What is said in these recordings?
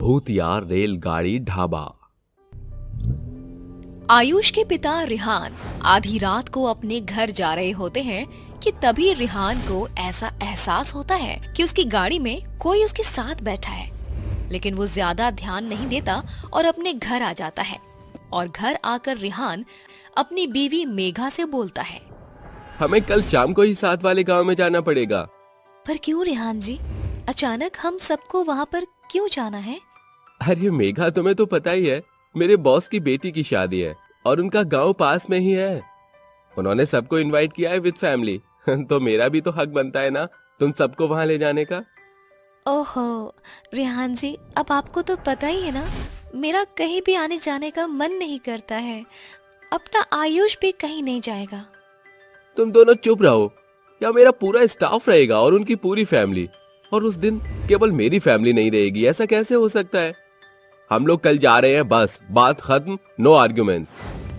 भूतिया रेलगाड़ी ढाबा। आयुष के पिता रिहान आधी रात को अपने घर जा रहे होते हैं कि तभी रिहान को ऐसा एहसास होता है कि उसकी गाड़ी में कोई उसके साथ बैठा है, लेकिन वो ज्यादा ध्यान नहीं देता और अपने घर आ जाता है। और घर आकर रिहान अपनी बीवी मेघा से बोलता है, हमें कल शाम को ही साथ वाले गांव में जाना पड़ेगा। पर क्यों रिहान जी, अचानक हम सबको वहाँ पर क्यों जाना है? अरे मेघा, तुम्हें तो पता ही है, मेरे बॉस की बेटी की शादी है और उनका गांव पास में ही है। उन्होंने सबको इनवाइट किया है विद फैमिली तो मेरा भी तो हक बनता है ना तुम सबको वहां ले जाने का। ओहो रिहान जी, अब आपको तो पता ही है ना, मेरा कहीं भी आने जाने का मन नहीं करता है। अपना आयुष भी कहीं नहीं जाएगा। तुम दोनों चुप रहो, या मेरा पूरा स्टाफ रहेगा और उनकी पूरी फैमिली, और उस दिन केवल मेरी फैमिली नहीं रहेगी। ऐसा कैसे हो सकता है? हम लोग कल जा रहे हैं, बस बात खत्म, नो आर्ग्यूमेंट।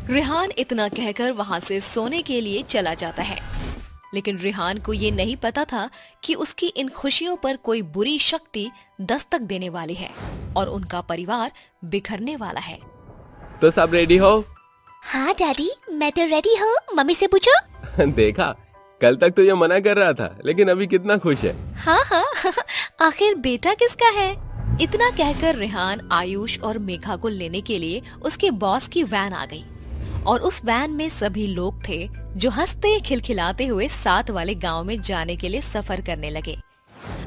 रिहान इतना कहकर वहां से सोने के लिए चला जाता है, लेकिन रिहान को ये नहीं पता था कि उसकी इन खुशियों पर कोई बुरी शक्ति दस्तक देने वाली है और उनका परिवार बिखरने वाला है। तो सब रेडी हो? हाँ डैडी, मैं तो रेडी हूँ, मम्मी से पूछो। देखा, कल तक तो ये मना कर रहा था, लेकिन अभी कितना खुश है। हाँ हाँ आखिर बेटा किसका है? इतना कहकर रिहान आयुष और मेघा को लेने के लिए उसके बॉस की वैन आ गई और उस वैन में सभी लोग थे जो हंसते खिलखिलाते हुए साथ वाले गांव में जाने के लिए सफर करने लगे।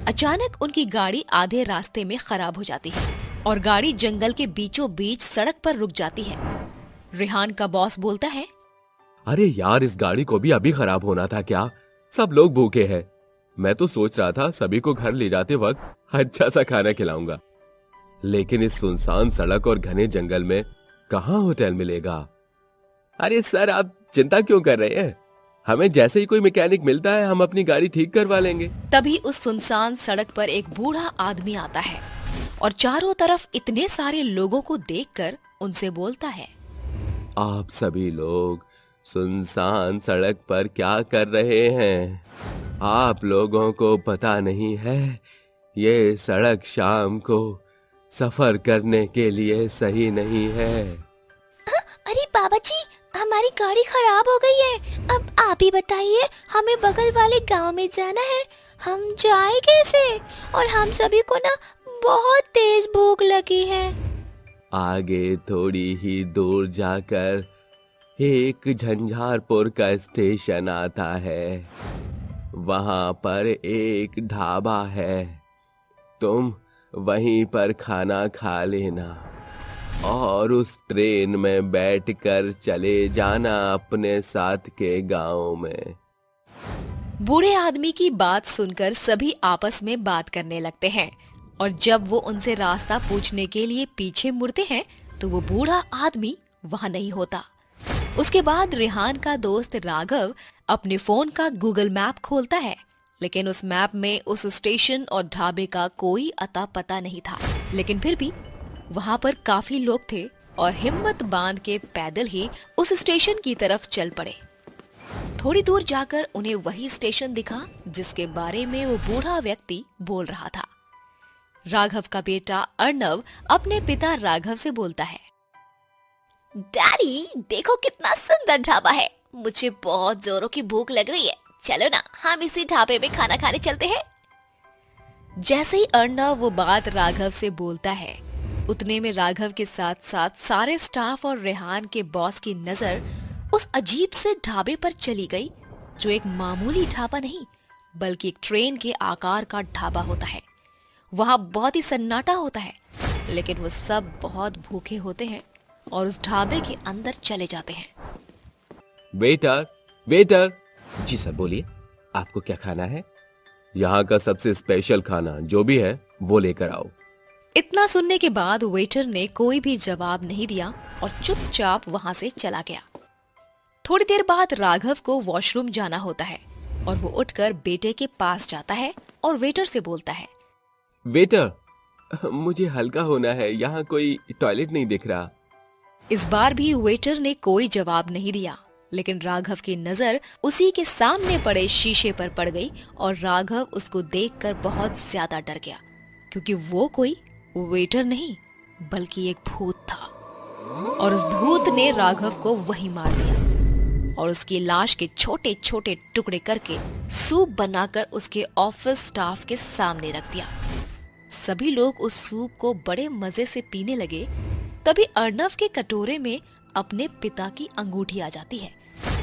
अचानक उनकी गाड़ी आधे रास्ते में खराब हो जाती है और गाड़ी जंगल के बीचों बीच सड़क पर रुक जाती है। रिहान का बॉस बोलता है, अरे यार, इस गाड़ी को भी अभी खराब होना था क्या? सब लोग भूखे हैं। मैं तो सोच रहा था सभी को घर ले जाते वक्त अच्छा सा खाना खिलाऊंगा, लेकिन इस सुनसान सड़क और घने जंगल में कहाँ होटल मिलेगा? अरे सर, आप चिंता क्यों कर रहे हैं? हमें जैसे ही कोई मैकेनिक मिलता है हम अपनी गाड़ी ठीक करवा लेंगे। तभी उस सुनसान सड़क पर एक बूढ़ा आदमी आता है और चारों तरफ इतने सारे लोगों को देखकर उनसे बोलता है, आप सभी लोग सुनसान सड़क पर क्या कर रहे हैं? आप लोगों को पता नहीं है, ये सड़क शाम को सफर करने के लिए सही नहीं है। अरे बाबा जी, हमारी गाड़ी खराब हो गई है, अब आप ही बताइए, हमें बगल वाले गांव में जाना है, हम जाए कैसे? और हम सभी को ना बहुत तेज भूख लगी है। आगे थोड़ी ही दूर जाकर एक झंझारपुर का स्टेशन आता है, वहां पर एक ढाबा है, तुम वहीं पर खाना खा लेना और उस ट्रेन में बैठकर चले जाना अपने साथ के गांव में। बूढ़े आदमी की बात सुनकर सभी आपस में बात करने लगते हैं और जब वो उनसे रास्ता पूछने के लिए पीछे मुड़ते हैं तो वो बूढ़ा आदमी वहाँ नहीं होता। उसके बाद रिहान का दोस्त राघव अपने फोन का गूगल मैप खोलता है, लेकिन उस मैप में उस स्टेशन और ढाबे का कोई अता पता नहीं था। लेकिन फिर भी वहाँ पर काफी लोग थे और हिम्मत बांध के पैदल ही उस स्टेशन की तरफ चल पड़े। थोड़ी दूर जाकर उन्हें वही स्टेशन दिखा जिसके बारे में वो बूढ़ा व्यक्ति बोल रहा था। राघव का बेटा अर्णव अपने पिता राघव से बोलता है, डैडी देखो कितना सुंदर ढाबा है, मुझे बहुत जोरों की भूख लग रही है, चलो ना हम इसी ढाबे में खाना खाने चलते हैं। जैसे ही अर्णव वो बात राघव से बोलता है, उतने में राघव के साथ साथ सारे स्टाफ और रेहान के बॉस की नजर उस अजीब से ढाबे पर चली गई, जो एक मामूली ढाबा नहीं बल्कि एक ट्रेन के आकार का ढाबा होता है। वहाँ बहुत ही सन्नाटा होता है, लेकिन वो सब बहुत भूखे होते हैं और उस ढाबे के अंदर चले जाते हैं। Waiter, waiter. जी सर, बोलिए, आपको क्या खाना है? यहाँ का सबसे स्पेशल खाना जो भी है वो लेकर आओ। इतना सुनने के बाद वेटर ने कोई भी जवाब नहीं दिया और चुपचाप वहाँ से चला गया। थोड़ी देर बाद राघव को वॉशरूम जाना होता है और वो उठकर बेटे के पास जाता है और वेटर से बोलता है, वेटर, मुझे हल्का होना है, यहाँ कोई टॉयलेट नहीं दिख रहा। इस बार भी वेटर ने कोई जवाब नहीं दिया, लेकिन राघव की नजर उसी के सामने पड़े शीशे पर पड़ गई और राघव उसको देखकर बहुत ज्यादा डर गया, क्योंकि वो कोई वो वेटर नहीं बल्कि एक भूत था, और उस भूत ने राघव को वहीं मार दिया और उसकी लाश के छोटे छोटे टुकड़े करके सूप बनाकर उसके ऑफिस स्टाफ के सामने रख दिया। सभी लोग उस सूप को बड़े मजे से पीने लगे। तभी अर्णव के कटोरे में अपने पिता की अंगूठी आ जाती है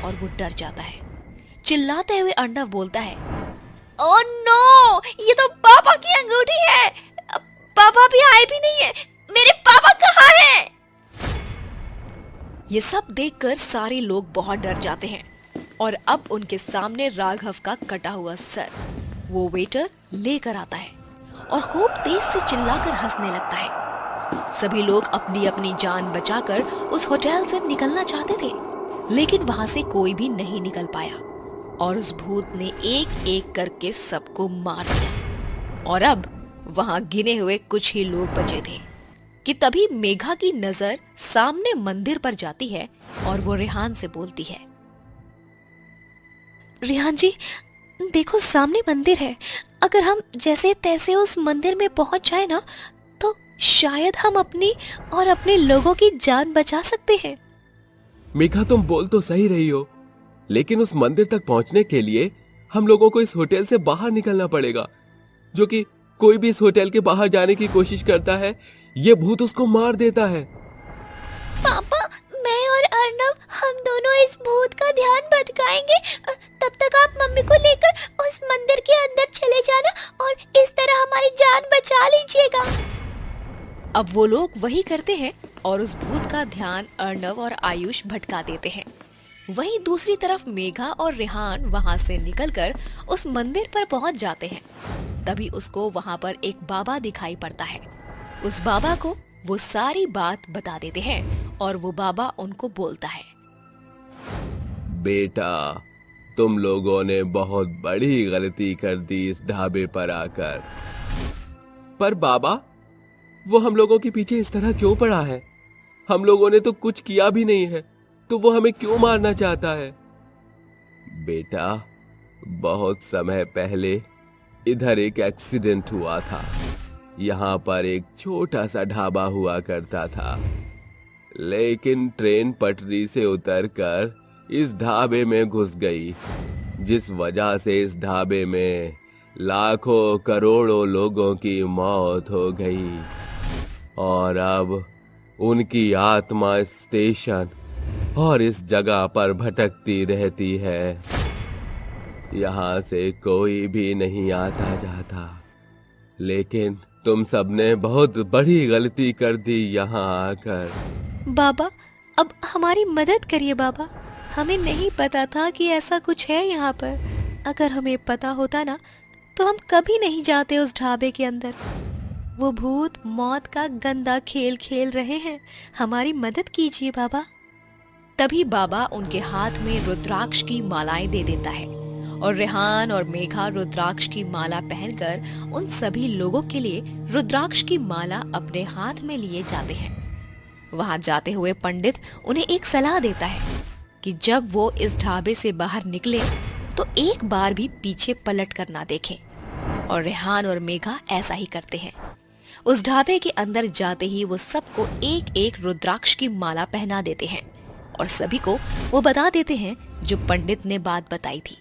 और वो डर जाता है। चिल्लाते हुए अर्णव बोलता है, ओह नो, ये तो पापा की अंगूठी है। पापा भी आए भी नहीं है। मेरे पापा कहाँ हैं? ये सब देखकर सारे लोग बहुत डर जाते हैं और अब उनके सामने राघव का कटा हुआ सर वो वेटर लेकर आता है और खूब तेज से चिल्लाकर हंसने लगता है। सभी लोग अपनी अपनी जान बचाकर उस होटल से निकलना चाहते थे, लेकिन वहां से कोई भी नहीं निकल पाया और उस भूत ने एक एक करके सबको मार दिया। और अब वहां गिने हुए कुछ ही लोग बचे थे कि तभी मेघा की नजर सामने मंदिर पर जाती है और वो रेहान से बोलती है, रेहान जी देखो सामने मंदिर है। अगर हम जैसे तैसे उस मंदिर में पहुंच जाए ना तो शायद हम अपनी और अपने लोगों की जान बचा सकते हैं। मेघा तुम बोल तो सही रही हो, लेकिन उस मंदिर तक पहुंचने के लिए हम लोगों को इस होटल से बाहर निकलना पड़ेगा। जो कि कोई भी इस होटल के बाहर जाने की कोशिश करता है, ये भूत उसको मार देता है। पापा, मैं और अर्णव हम दोनों इस भूत का ध्यान भटकाएंगे। तब तक आप मम्मी को लेकर उस मंदिर के अंदर चले जाना और इस तरह हमारी जान बचा लीजिएगा। अब वो लोग वही करते हैं और उस भूत का ध्यान अर्णव और आयुष भटका देते हैं। वहीं दूसरी तरफ मेघा और रेहान वहां से निकलकर उस मंदिर पर पहुंच जाते हैं। तभी उसको वहां पर एक बाबा दिखाई पड़ता है। उस बाबा को वो सारी बात बता देते हैं और वो बाबा उनको बोलता है, बेटा तुम लोगों ने बहुत बड़ी गलती कर दी इस ढाबे पर आकर। पर बाबा, वो हम लोगों के पीछे इस तरह क्यों पड़ा है? हम लोगों ने तो कुछ किया भी नहीं है, तो वो हमें क्यों मारना चाहता है? बेटा, बहुत समय पहले इधर एक एक्सीडेंट हुआ था। यहाँ पर एक छोटा सा ढाबा हुआ करता था, लेकिन ट्रेन पटरी से उतरकर इस ढाबे में घुस गई, जिस वजह से इस ढाबे में लाखों करोड़ों लोगों की मौत हो गई और अब उनकी आत्मा स्टेशन और इस जगह पर भटकती रहती है। यहाँ से कोई भी नहीं आता जाता, लेकिन तुम सबने बहुत बड़ी गलती कर दी यहाँ आकर। बाबा, अब हमारी मदद करिए बाबा। हमें नहीं पता था कि ऐसा कुछ है यहाँ पर। अगर हमें पता होता ना तो हम कभी नहीं जाते उस ढाबे के अंदर। वो भूत मौत का गंदा खेल खेल रहे हैं। हमारी मदद कीजिए बाबा। तभी बाबा उनके हाथ में रुद्राक्ष की मालाएं दे देता है और रेहान और मेघा रुद्राक्ष की माला पहनकर उन सभी लोगों के लिए रुद्राक्ष की माला अपने हाथ में लिए जाते हैं। वहां जाते हुए पंडित उन्हें एक सलाह देता है कि जब वो इस ढाबे से बाहर निकले तो एक बार भी पीछे पलट कर ना देखें, और रेहान और मेघा ऐसा ही करते हैं। उस ढाबे के अंदर जाते ही वो सबको एक एक रुद्राक्ष की माला पहना देते हैं और सभी को वो बता देते हैं जो पंडित ने बात बताई थी,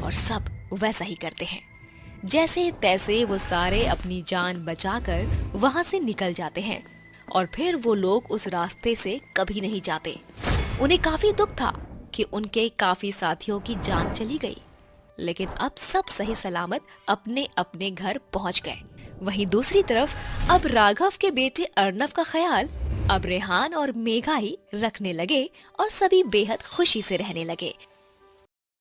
और सब वैसा ही करते हैं। जैसे तैसे वो सारे अपनी जान बचाकर वहां से निकल जाते हैं और फिर वो लोग उस रास्ते से कभी नहीं जाते। उन्हें काफी दुख था कि उनके काफी साथियों की जान चली गई, लेकिन अब सब सही सलामत अपने अपने घर पहुंच गए। वहीं दूसरी तरफ अब राघव के बेटे अर्णव का ख्याल अब रेहान और मेघा ही रखने लगे और सभी बेहद खुशी से रहने लगे।